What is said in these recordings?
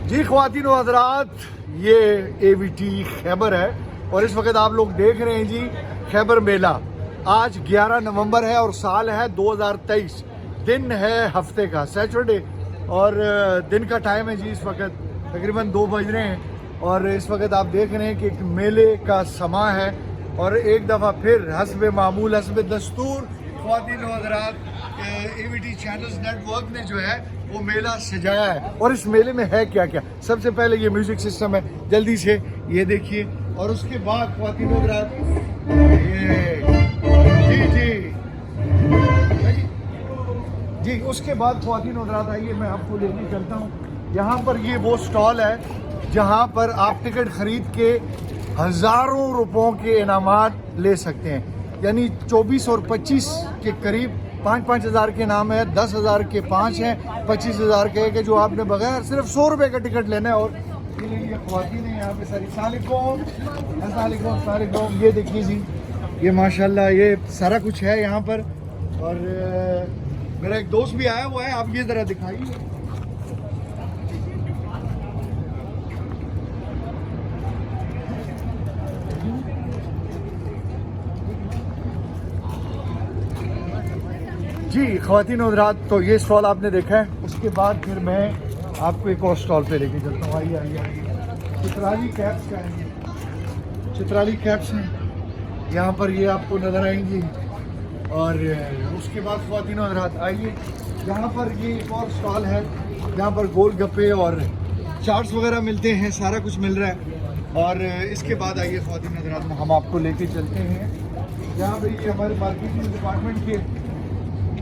जी ख्वातीन व हज़रात, ये AVT खैबर है और इस वक्त आप लोग देख रहे हैं जी खैबर मेला। आज 11 नवंबर है और साल है 2023। दिन है हफ्ते का सैटरडे और दिन का टाइम है जी इस वक्त तकरीबन 2 बज रहे हैं और इस वक्त आप देख रहे हैं कि एक मेले का समा है और एक दफ़ा फिर हस्ब मामूल हस्ब दस्तूर ख्वातीन व हज़रात AVT चैनल्स नेटवर्क ने जो है वो मेला सजाया है। और इस मेले में है क्या क्या, सबसे पहले ये म्यूजिक सिस्टम है, जल्दी से ये देखिए। और उसके बाद ख्वातीन व हज़रात जी उसके बाद ख्वातीन व हज़रात आइए मैं आपको लेके चलता हूँ। यहाँ पर ये वो स्टॉल है जहाँ पर आप टिकट खरीद के हज़ारों रुपयों के इनामात ले सकते हैं। यानी 24 और 25 के करीब 5-5 हज़ार के नाम है, 10,000 के 5 हैं, 25,000 के कि जो आपने बगैर सिर्फ 100 रुपये का टिकट लेना है। और ये ख्वातीन है यहाँ पे सारी। सलामुकुम, ये देखिए जी, ये माशाल्लाह ये सारा कुछ है यहाँ पर। और मेरा एक दोस्त भी आया हुआ है, आप ये ज़रा दिखाइए। जी ख्वातीन और हज़रात, तो ये स्टॉल आपने देखा है। उसके बाद फिर मैं आपको एक और स्टॉल पे लेके चलता हूँ। आइए आइए आइए, चित्राली कैप्स का है, चित्राली कैप्स हैं यहाँ पर, ये आपको नज़र आएंगी। और उसके बाद ख्वातीन और हज़रात आइए, यहाँ पर ये एक और स्टॉल है जहाँ पर गोलगप्पे और चाट्स वगैरह मिलते हैं, सारा कुछ मिल रहा है। और इसके बाद आइए ख्वातीन और हज़रात, हम आपको लेके चलते हैं यहाँ पर। ये हमारे मार्केटिंग डिपार्टमेंट के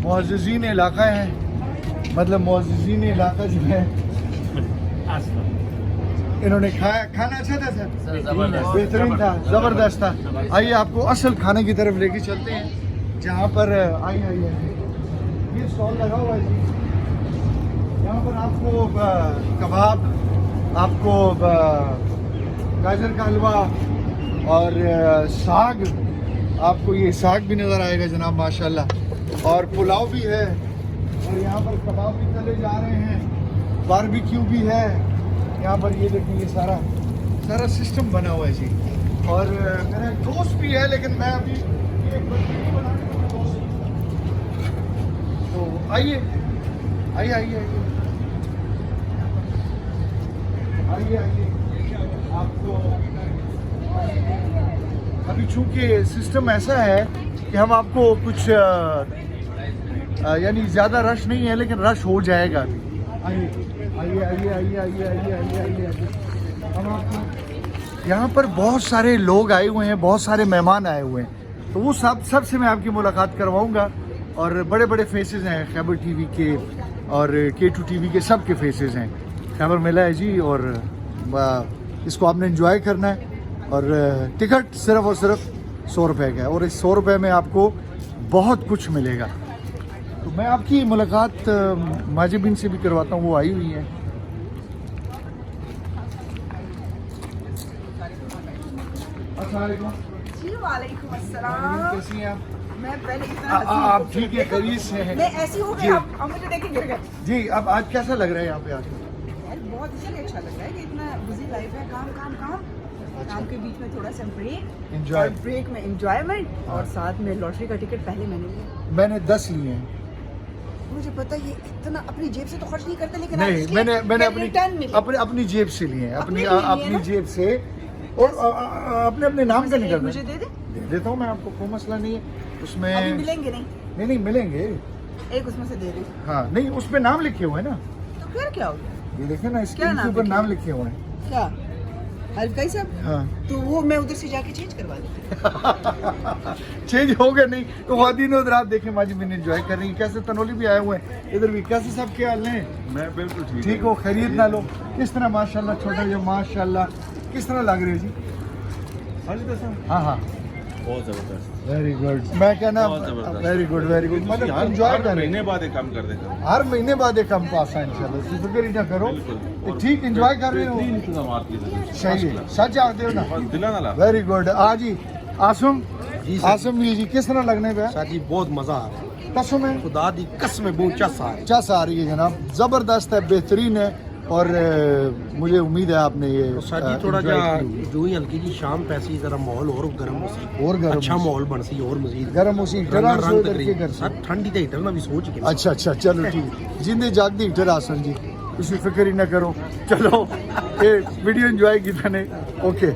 मुअज़्ज़िज़ीन इलाका है, मतलब मुअज़्ज़िज़ीन इलाका जो है इन्होंने खाना अच्छा था सर, बेहतरीन था, ज़बरदस्त था। आइए आपको असल खाने की तरफ लेके चलते हैं जहाँ पर आइए ये स्टॉल लगा हुआ है जी। यहाँ पर आपको कबाब, आपको गाजर का हलवा और साग, आपको ये साग भी नज़र आएगा जनाब माशाल्लाह। और पुलाव भी है और यहाँ पर कबाब भी तले जा रहे हैं, बारबेक्यू भी है यहाँ पर। ये देखिए ये सारा सिस्टम बना हुआ है जी। और मेरा एक दोस्त भी है, लेकिन मैं अभी तो आइए आइए आइए आइए आइए आपको अभी चूँकि सिस्टम ऐसा है कि हम आपको कुछ यानी ज़्यादा रश नहीं है, लेकिन रश हो जाएगा अभी। आइए आइए आइए आइए आइए आइए आइए आइए। हम आपको यहाँ पर बहुत सारे लोग आए हुए हैं, बहुत सारे मेहमान आए हुए हैं, तो वो सबसे मैं आपकी मुलाकात करवाऊँगा। और बड़े बड़े फेसेस हैं खैबर टीवी के और K2 TV के, सब के फेसेस हैं। खैबर मेला है जी और इसको आपने एंजॉय करना है। और टिकट सिर्फ़ और सिर्फ 100 रुपये का है और इस 100 रुपये में आपको बहुत कुछ मिलेगा। तो मैं आपकी मुलाकात माजिबिन से भी करवाता हूँ, वो आई हुई है। जी वालेकुम अस्सलाम। कैसी हैं आप? मैं पहले आप ठीक है, खरीद से हैं? मैं ऐसी हो गई, अब मुझे देख के गिर गए जी। अब आज कैसा लग रहा है यहाँ पे आके? यार बहुत इसीलिए अच्छा लग रहा है कि इतना बिजी लाइफ है, काम काम काम, काम के बीच में थोड़ा सा ब्रेक, एंजॉय, ब्रेक में एंजॉयमेंट। और साथ में लॉटरी का टिकट पहले मैंने लिया। मैंने 10 लिए हैं। मुझे पता ये इतना अपनी जेब से तो खर्च नहीं करते, लेकिन नहीं, मैंने अपनी जेब से लिए हैं, अपनी जेब से। और अपने नाम का निकल मुझे दे देता हूँ मैं आपको, कोई मसला नहीं है उसमें। अभी मिलेंगे नहीं? नहीं मिलेंगे, एक उसमें से दे दे। हाँ नहीं, उस पे नाम लिखे हुए हैं ना। तो फिर क्या हो गया? ये देखिए ना, इसके ऊपर नाम लिखे हुए हैं। क्या हल्का सब? हाँ तो वो मैं उधर से जाके चेंज करवा दूँ। चेंज हो गया नहीं तो ख्वातीन और हज़रात देखें माजी मैंने एंजॉय कर रही है। कैसे तनोली भी आए हुए हैं, इधर भी कैसे सब क्या हाल हैं? मैं बिल्कुल ठीक हो, खैरियत ना लो? किस तरह माशाल्लाह, छोटा जो माशाल्लाह किस तरह लग रहे हो जी? हाँ हाँ बहुत जबरदस्त, वेरी गुड। मैं कहना वेरी गुड मतलब एंजॉय कर रहे महीने बाद एक काम कर देता हर महीने बाद एक कम पास है इंशाल्लाह, फिक्र ही ना करो, ठीक एंजॉय कर रहे हो। सही है, सच आते हो ना, दिलाना। Very good. आज ही आसम जी किस तरह लगने पे? सर जी बहुत मजा आ रहा है, कसम है, खुदा दी कसम बहुत चस आ रही है। चस आ रही है जनाब, जबरदस्त है, बेहतरीन है। और मुझे उम्मीद है आपने ये सर जी थोड़ा enjoy ਜਿਹਾ की होगी। ਜੋ ਹੀ ਹਲਕੀ ਜੀ ਸ਼ਾਮ ਪੈਸੀ ਜ਼ਰਾ ਮਾਹੌਲ ਹੋਰ ਗਰਮ ਹੋ ਸੀ और गर्म ਅੱਛਾ ਮਾਹੌਲ ਬਣ ਸੀ ਹੋਰ ਮਜ਼ੀਦ गर्म उसी हीटर रंग रसोई तकरीब। करके कर सर ठंडी तो हीटर ना भी सोच के अच्छा अच्छा चलो ठीक जिंदे जागदी हीटर आसन जी ਤੁਸੀਂ ਫਿਕਰ ਹੀ ਨਾ ਕਰੋ ਚਲੋ ਇਹ ਵੀਡੀਓ ਇੰਜੋਏ ਕੀਤਾ ਨੇ ਓਕੇ